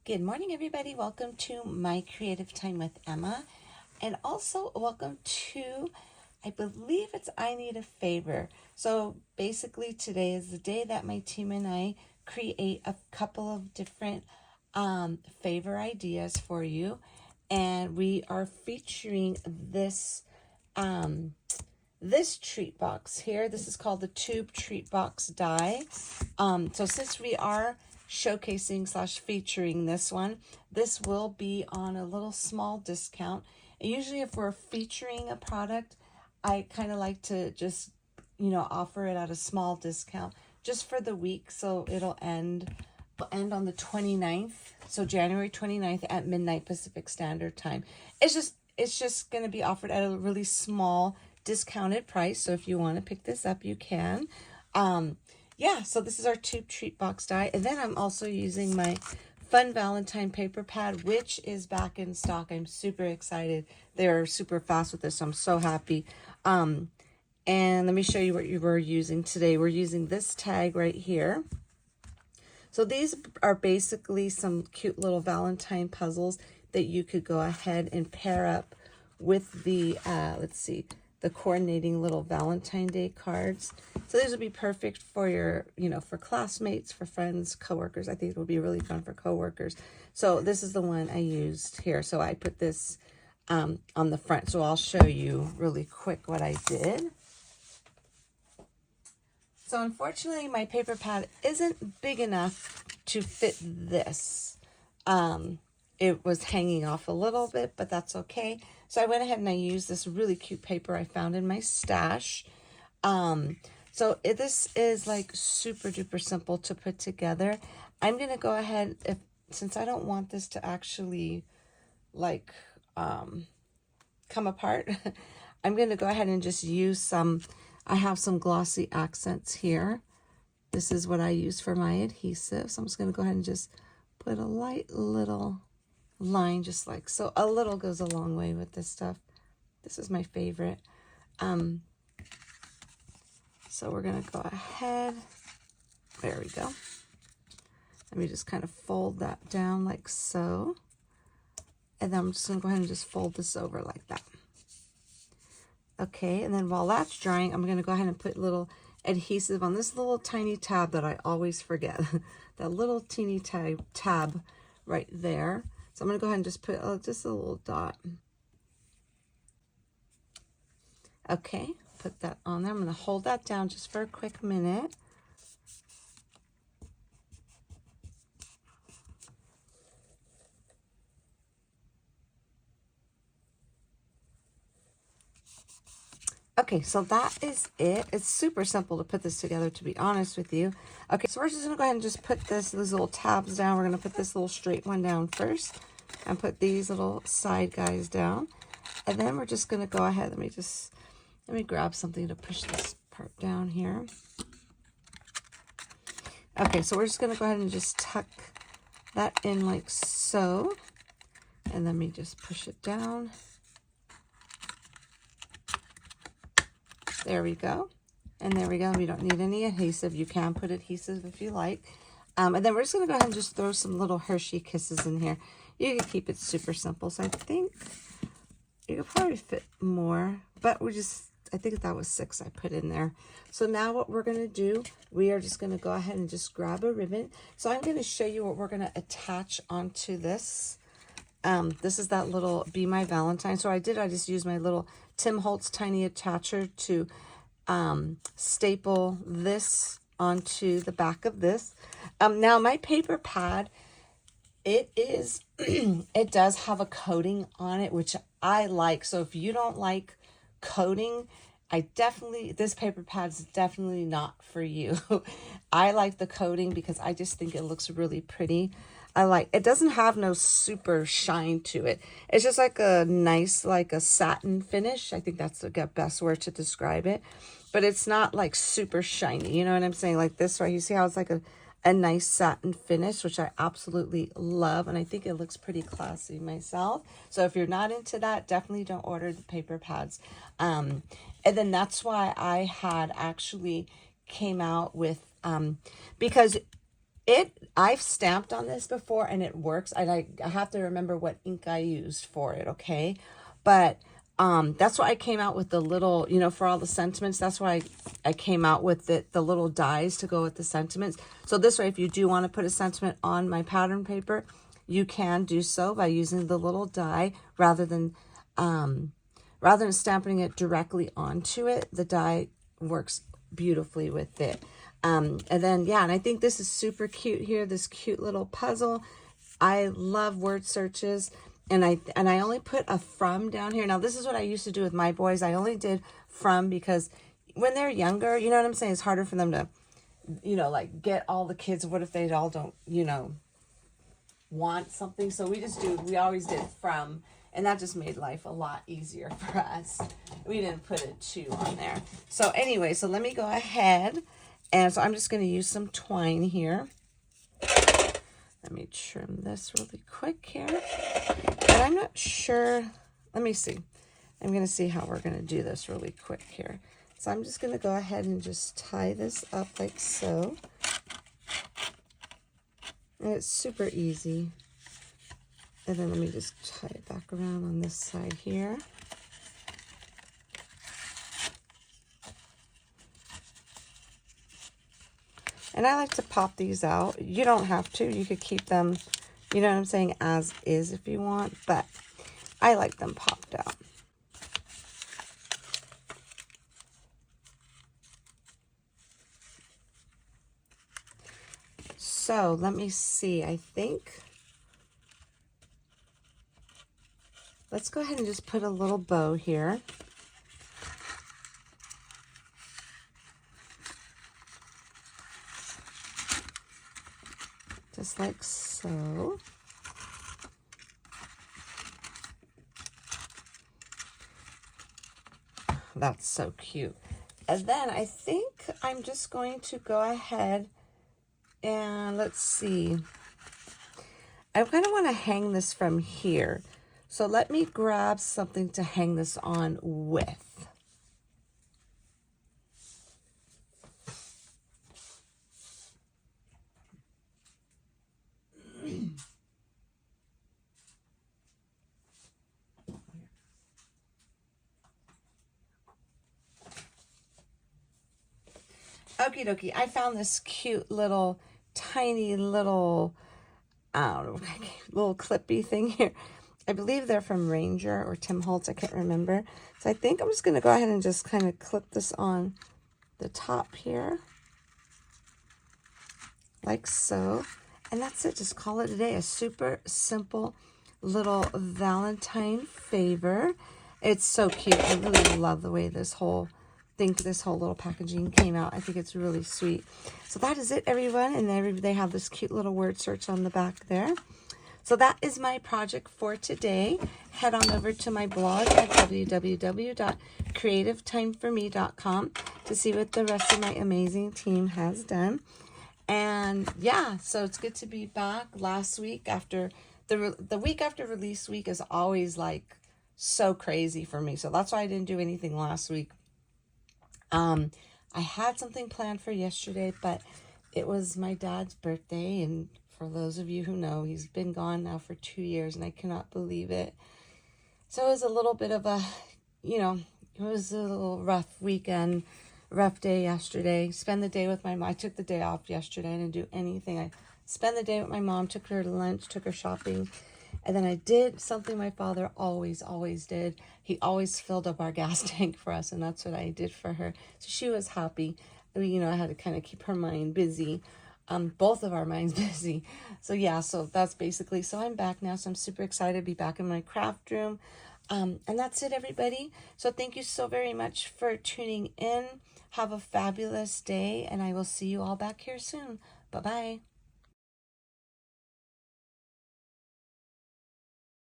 Good morning, everybody. Welcome to my creative time with Emma. And also welcome to, I believe it's I Need a Favor. So basically today is the day that my team and I create a couple of different favor ideas for you. And we are featuring this treat box here. This is called the Tube Treat Box Die. So since we are showcasing / featuring this one, this will be on a little small discount. And usually if we're featuring a product, I kind of like to just, offer it at a small discount just for the week. So it'll end on the 29th. So January 29th at midnight Pacific Standard Time. It's just going to be offered at a really small discounted price. So if you want to pick this up, you can. So this is our Tube Treat Box Die. And then I'm also using my Fun Valentine paper pad, which is back in stock. I'm super excited. They're super fast with this. So I'm so happy. And let me show you what we're using today. We're using this tag right here. So these are basically some cute little Valentine puzzles that you could go ahead and pair up with the, the coordinating little Valentine Day cards. So these would be perfect for your, for classmates, for friends, coworkers. I think it would be really fun for coworkers. So this is the one I used here. So I put this on the front. So I'll show you really quick what I did. So unfortunately, my paper pad isn't big enough to fit this. It was hanging off a little bit, but that's okay. So I went ahead and I used this really cute paper I found in my stash. This is like super duper simple to put together. I'm going to go ahead, since I don't want this to actually come apart, I'm going to go ahead and just use I have some glossy accents here. This is what I use for my adhesive. So I'm just going to go ahead and just put a light little line, just like so. A little goes a long way with this stuff. This is my favorite. So we're going to go ahead. There we go. Let me just kind of fold that down like so. And then I'm just going to go ahead and just fold this over like that. Okay, and then while that's drying, I'm going to go ahead and put little adhesive on this little tiny tab that I always forget. That little teeny tab right there. So I'm going to go ahead and just put just a little dot. Okay, put that on there. I'm going to hold that down just for a quick minute. Okay, so that is it. It's super simple to put this together, to be honest with you. Okay, so we're just going to go ahead and just put these little tabs down. We're going to put this little straight one down first and put these little side guys down. And then we're just going to go ahead. Let me grab something to push this part down here. Okay, so we're just going to go ahead and just tuck that in like so. And let me just push it down. There we go. And there we go. We don't need any adhesive. You can put adhesive if you like. And then we're just going to go ahead and just throw some little Hershey Kisses in here. You can keep it super simple. So I think you could probably fit more. But I think that was 6 I put in there. So now what we're going to do, we are just going to go ahead and just grab a ribbon. So I'm going to show you what we're going to attach onto this. This is that little Be My Valentine. So I just used my little Tim Holtz tiny attacher to staple this onto the back of this. Now my paper pad, it does have a coating on it, which I like. So if you don't like coating, this paper pad is definitely not for you. I like the coating because I just think it looks really pretty. It doesn't have no super shine to it. It's just like a nice, like a satin finish. I think that's the best word to describe it. But it's not like super shiny. You know what I'm saying? Like this right, you see how it's like a nice satin finish, which I absolutely love. And I think it looks pretty classy myself. So if you're not into that, definitely don't order the paper pads. And then that's why I had actually came out with, because I've stamped on this before and it works. I have to remember what ink I used for it, okay? But that's why I came out with the little, for all the sentiments. That's why I came out with the little dies to go with the sentiments. So this way, if you do want to put a sentiment on my pattern paper, you can do so by using the little die rather than stamping it directly onto it. The die works beautifully with it. And then, yeah, and I think this is super cute here, this cute little puzzle. I love word searches, and I only put a from down here. Now, this is what I used to do with my boys. I only did from because when they're younger, you know what I'm saying? It's harder for them to, like get all the kids. What if they all don't, want something? So we always did from, and that just made life a lot easier for us. We didn't put a to on there. So anyway, so let me go ahead. And so I'm just going to use some twine here. Let me trim this really quick here. And I'm not sure. Let me see. I'm going to see how we're going to do this really quick here. So I'm just going to go ahead and just tie this up like so. And it's super easy. And then let me just tie it back around on this side here. And I like to pop these out. You don't have to. You could keep them, you know what I'm saying, as is if you want. But I like them popped out. So let me see. I think let's go ahead and just put a little bow here. Just like so. That's so cute. And then I think I'm just going to go ahead and let's see. I kind of want to hang this from here. So let me grab something to hang this on with. Okie dokie, I found this cute little, tiny little, I don't know, little clippy thing here. I believe they're from Ranger or Tim Holtz, I can't remember. So I think I'm just going to go ahead and just kind of clip this on the top here. Like so. And that's it, just call it a day. A super simple little Valentine favor. It's so cute. I really love the way this whole little packaging came out. I think it's really sweet. So that is it, everyone. And they have this cute little word search on the back there. So that is my project for today. Head on over to my blog at www.creativetimeforme.com to see what the rest of my amazing team has done. And yeah, so it's good to be back. Last week after the week after release week is always like so crazy for me. So that's why I didn't do anything last week. I had something planned for yesterday, but it was my dad's birthday. And for those of you who know, he's been gone now for 2 years and I cannot believe it. So it was a little bit of a, it was a little rough weekend, rough day yesterday. Spend the day with my mom. I took the day off yesterday. I didn't do anything. I spent the day with my mom, took her to lunch, took her shopping. And then I did something my father always did. He always filled up our gas tank for us, and that's what I did for her. So she was happy. I had to kind of keep her mind busy. Both of our minds busy. So yeah, so that's basically, so I'm back now. So I'm super excited to be back in my craft room. And that's it, everybody. So thank you so very much for tuning in. Have a fabulous day, and I will see you all back here soon. Bye-bye.